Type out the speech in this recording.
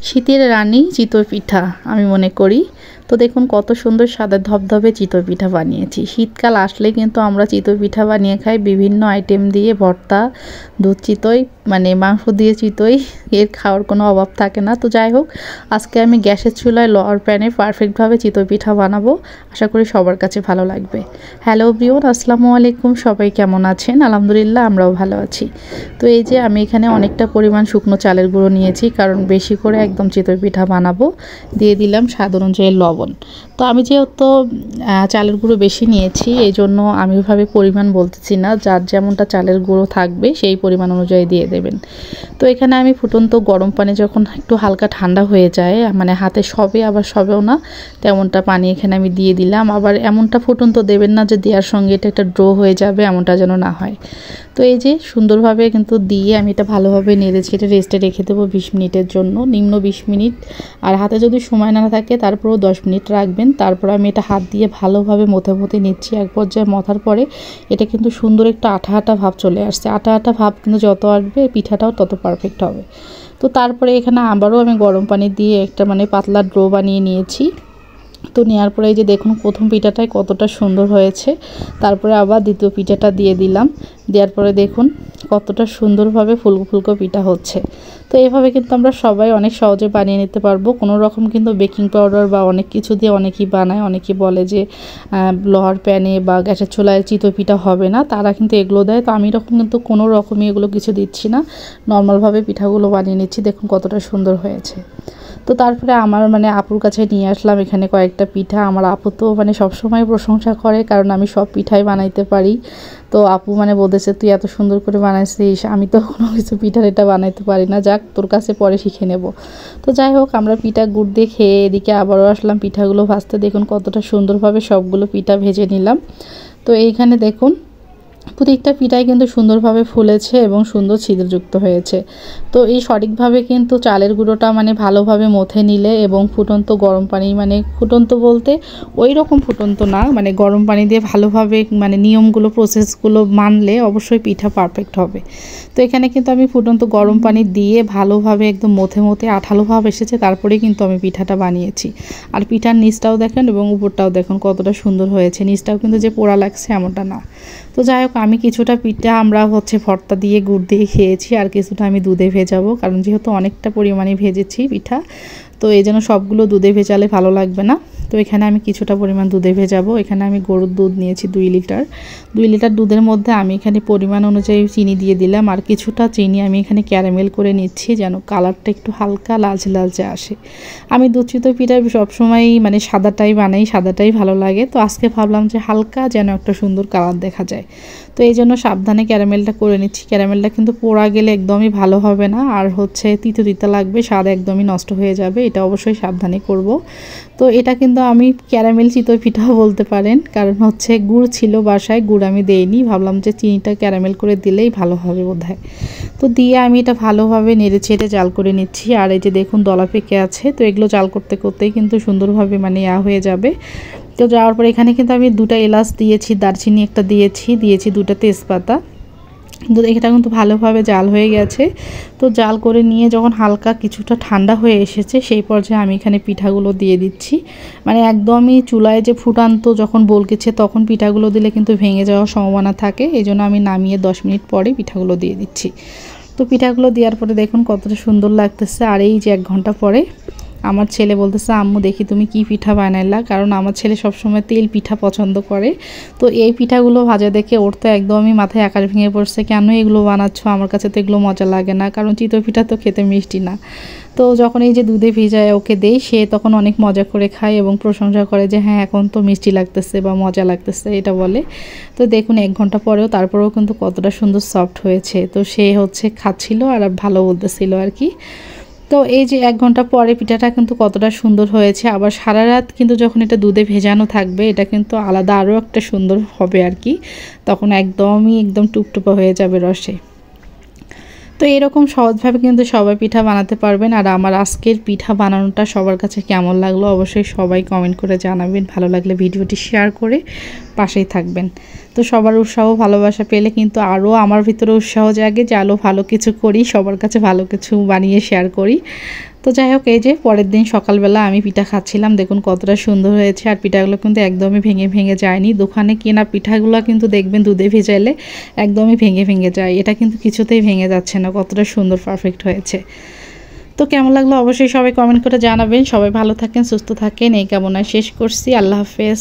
শীতের রানী চিতই পিঠা আমি মনে করি। তো দেখুন কত সুন্দর সাদা ধবধবে চিতই পিঠা বানিয়েছি। শীতকাল আসলে কিন্তু আমরা চিতই পিঠা বানিয়ে খাই বিভিন্ন আইটেম দিয়ে, ভর্তা, দুধ চিতই, মানে মাংস দিয়ে চিতই, এর খাওয়ার কোনো অভাব থাকে না। তো যাই হোক, আজকে আমি গ্যাসের চুলায় লোহার প্যানে পারফেক্টভাবে চিতই পিঠা বানাবো। আশা করি সবার কাছে ভালো লাগবে। হ্যালো এভরিওয়ান, আসসালামু আলাইকুম। সবাই কেমন আছেন? আলহামদুলিল্লাহ আমরাও ভালো আছি। তো এই যে আমি এখানে অনেকটা পরিমাণ শুকনো চালের গুঁড়ো নিয়েছি, কারণ বেশি করে একদম চিতই পিঠা বানাবো। দিয়ে দিলাম স্বাদ অনুযায়ী লবণ। তো আমি যেহেতু চালের গুঁড়ো বেশি নিয়েছি, এই জন্য আমি ওইভাবে পরিমাণ বলতেছি না, যার যেমনটা চালের গুঁড়ো থাকবে সেই পরিমাণ অনুযায়ী দিয়ে দেবেন। তো এখানে আমি ফুটন্ত গরম পানি যখন একটু হালকা ঠান্ডা হয়ে যায়, মানে হাতে সবে আবার সবেও না, তেমনটা পানি এখানে আমি দিয়ে দিলাম। আবার এমনটা ফুটন্ত দেবেন না যে দেওয়ার সঙ্গে এটা একটা ড্রো হয়ে যাবে, এমনটা যেন না হয়। তো এই যে সুন্দরভাবে কিন্তু দিয়ে আমি এটা ভালোভাবে নেড়েছি, এটা রেস্টে রেখে দেবো 20 মিনিটের জন্য, নিম্ন 20 মিনিট। আর হাতে যদি সময় না থাকে তারপরেও 10 মিনিট রাখবেন। তারপর আমি এটা হাত দিয়ে ভালোভাবে মথে নিচ্ছি। এক পর্যায়ে মথার পরে এটা কিন্তু সুন্দর একটা আঠা আঠা ভাব চলে আসছে। আঠা আঠা ভাব কিন্তু যত আসবে পিঠাটাও তত পারফেক্ট হবে। তো তারপরে এখানে আবারও আমি গরম পানি দিয়ে একটা মানে পাতলা ড্রো বানিয়ে নিয়েছি। তো নেওয়ার পরে এই যে দেখুন প্রথম পিঠাটাই কতটা সুন্দর হয়েছে। তারপরে আবার দ্বিতীয় পিঠাটা দিয়ে দিলাম। দেওয়ার পরে দেখুন কতটা সুন্দরভাবে ফুলকো ফুলকো পিঠা হচ্ছে। তো এইভাবে কিন্তু আমরা সবাই অনেক সহজে বানিয়ে নিতে পারবো। কোনো রকম কিন্তু বেকিং পাউডার বা অনেক কিছু দিয়ে অনেকেই বানায়। অনেকেই বলে যে লোহার প্যানে বা গ্যাসের চুলায় চিতই পিঠা হবে না, তারা কিন্তু এগুলো দেয়। তো আমি এরকম কিন্তু কোনো রকমই এগুলো কিছু দিচ্ছি না, নর্মালভাবে পিঠাগুলো বানিয়ে নিচ্ছি। দেখুন কতটা সুন্দর হয়েছে। তো তারপরে আমার মানে আপুর কাছে নিয়ে আসলাম এখানে কয়েকটা পিঠা। আমার আপু তো মানে সবসময় প্রশংসা করে, কারণ আমি সব পিঠাই বানাইতে পারি। তো আপু মানে বলতেছে তুই এত সুন্দর করে বানাইছিস, আমি তো কোনো কিছু পিঠার এটা বানাইতে পারি না, যাক তোর কাছে পরে শিখে নেব। তো যাই হোক, আমরা পিঠা গুড় দিয়ে খেয়ে এদিকে আবারও আসলাম পিঠাগুলো ভাজতে। দেখুন কতটা সুন্দরভাবে সবগুলো পিঠা ভেজে নিলাম। তো এইখানে দেখুন প্রত্যেকটা পিঠাই কিন্তু সুন্দরভাবে ফুলেছে এবং সুন্দর ছিদ্রযুক্ত হয়েছে। তো এই সঠিকভাবে কিন্তু চালের গুঁড়োটা মানে ভালোভাবে মথে নিলে এবং ফুটন্ত গরম পানি, মানে ফুটন্ত বলতে ওই রকম ফুটন্ত না, মানে গরম পানি দিয়ে ভালোভাবে মানে নিয়মগুলো প্রসেসগুলো মানলে অবশ্যই পিঠা পারফেক্ট হবে। তো এখানে কিন্তু আমি ফুটন্ত গরম পানি দিয়ে ভালোভাবে একদম মথে আঠালো ভাব এসেছে, তারপরেই কিন্তু আমি পিঠাটা বানিয়েছি। আর পিঠার নিচটাও দেখেন এবং উপরটাও দেখুন কতটা সুন্দর হয়েছে। নিচটাও কিন্তু যে পোড়া লাগছে এমনটা না। তো যাই হোক, আমি কিছুটা পিঠা আমরা ভর্তা দিয়ে গুড় দিয়ে খেয়েছি, আর কিছুটা আমি দুধে ভেজাবো, কারণ যেহেতু অনেকটা পরিমাণে ভেজেছি পিঠা, তো এই জন্য সবগুলো দুধে ভেজালে ভালো লাগবে না। তো এখানে আমি কিছুটা পরিমাণ দুধে ভেজাবো। এখানে আমি গরুর দুধ নিয়েছি 2 লিটার। 2 লিটার দুধের মধ্যে আমি এখানে পরিমাণ অনুযায়ী চিনি দিয়ে দিলাম, আর কিছুটা চিনি আমি এখানে ক্যারামেল করে নিচ্ছি, যেন কালারটা একটু হালকা লালচে আসে। আমি দুধ চিতই পিঠা সবসময় মানে সাদাটাই বানাই, সাদাটাই ভালো লাগে। তো আজকে ভাবলাম যে হালকা যেন একটা সুন্দর কালার দেখা যায়, তো এই জন্য সাবধানে ক্যারামেলটা করে নিচ্ছি। ক্যারামেলটা কিন্তু পোড়া গেলে একদমই ভালো হবে না, আর তিতা লাগবে, স্বাদ একদমই নষ্ট হয়ে যাবে। এটা অবশ্যই সাবধানে করব। তো এটা কিন্তু আমি ক্যারামেল চিতই পিঠাও বলতে পারেন, কারণ গুড় ছিল বাসায়, গুড় আমি দেইনি, ভাবলাম যে চিনিটা ক্যারামেল করে দিলেই ভালো হবে বোধহয়। তো দিয়ে আমি এটা ভালোভাবে নেড়ে ছেড়ে জাল করে নিচ্ছি। আর এই যে দেখুন দলা পেকে আছে, তো এগুলো জাল করতে করতেই কিন্তু সুন্দরভাবে মানে হয়ে যাবে। তো যাওয়ার পর এখানে কিন্তু আমি 2টা এলাচ দিয়েছি, দারচিনি একটা দিয়েছি 2টা তেজপাতা। তো এটা কিন্তু ভালোভাবে জাল হয়ে গেছে। তো জাল করে নিয়ে যখন হালকা কিছুটা ঠান্ডা হয়ে এসেছে, সেই পর্যায়ে আমি এখানে পিঠাগুলো দিয়ে দিচ্ছি। মানে একদমই চুলায় যে ফুটান্ত যখন বলকেছে তখন পিঠাগুলো দিলে কিন্তু ভেঙে যাওয়ার সম্ভাবনা থাকে, এই জন্য আমি নামিয়ে 10 মিনিট পরে পিঠাগুলো দিয়ে দিচ্ছি। তো পিঠাগুলো দেওয়ার পরে দেখুন কতটা সুন্দর লাগতেছে। আর এই যে 1 ঘন্টা পরে আমার ছেলে বলতেছে আম্মু দেখি তুমি কি পিঠা বানাইলা, কারণ আমার ছেলে সবসময় তেল পিঠা পছন্দ করে। তো এই পিঠাগুলো ভাজা দেখে ওর তো একদমই মাথায় আকাশ ভেঙে পড়ছে, কেন এগুলো বানাচ্ছ, আমার কাছে তো এগুলো মজা লাগে না, কারণ চিতই পিঠা তো খেতে মিষ্টি না। তো যখন এই যে দুধে ভিজায় ওকে দেই, সে তখন অনেক মজা করে খায় এবং প্রশংসা করে যে হ্যাঁ এখন তো মিষ্টি লাগতেছে বা মজা লাগতেছে এটা বলে। তো দেখুন 1 ঘন্টা পরেও তারপরেও কিন্তু কতটা সুন্দর সফট হয়েছে। তো সে খাচ্ছিল আর ভালো বলতেছিল আর কি। তো এই যে 1 ঘন্টা পরে পিঠাটা কিন্তু কতটা সুন্দর হয়েছে। আবার সারা রাত কিন্তু যখন এটা দুধে ভেজানো থাকবে, এটা কিন্তু আলাদা আরও একটা সুন্দর হবে আর কি, তখন একদম টুপটুপা হয়ে যাবে রসে। তো এরকম সহজভাবে কিন্তু সবাই পিঠা বানাতে পারবেন। আর আমার আজকের পিঠা বানানোটা সবার কাছে কেমন লাগলো অবশ্যই সবাই কমেন্ট করে জানাবেন। ভালো লাগলে ভিডিওটি শেয়ার করে পাশেই থাকবেন। তো সবার উৎসাহ ভালোবাসা পেলে কিন্তু আরও আমার ভিতরে উৎসাহ জাগে যে আরও ভালো কিছু করি, সবার কাছে ভালো কিছু বানিয়ে শেয়ার করি। তো যাই হোক, এই যে পরের দিন সকালবেলা আমি পিঠা খাচ্ছিলাম, দেখুন কতটা সুন্দর হয়েছে। আর পিঠাগুলো কিন্তু একদমই ভেঙে ভেঙে যায়নি। দোকানে কেনা পিঠাগুলো কিন্তু দেখবেন দুধে ভেজাইলে একদমই ভেঙে ভেঙে যায়, এটা কিন্তু কিছুতেই ভেঙে যাচ্ছে না, কতটা সুন্দর পারফেক্ট হয়েছে। তো কেমন লাগলো অবশ্যই সবাই কমেন্ট করে জানাবেন। সবাই ভালো থাকেন, সুস্থ থাকেন, এই কামনায় শেষ করছি। আল্লাহ হাফেজ।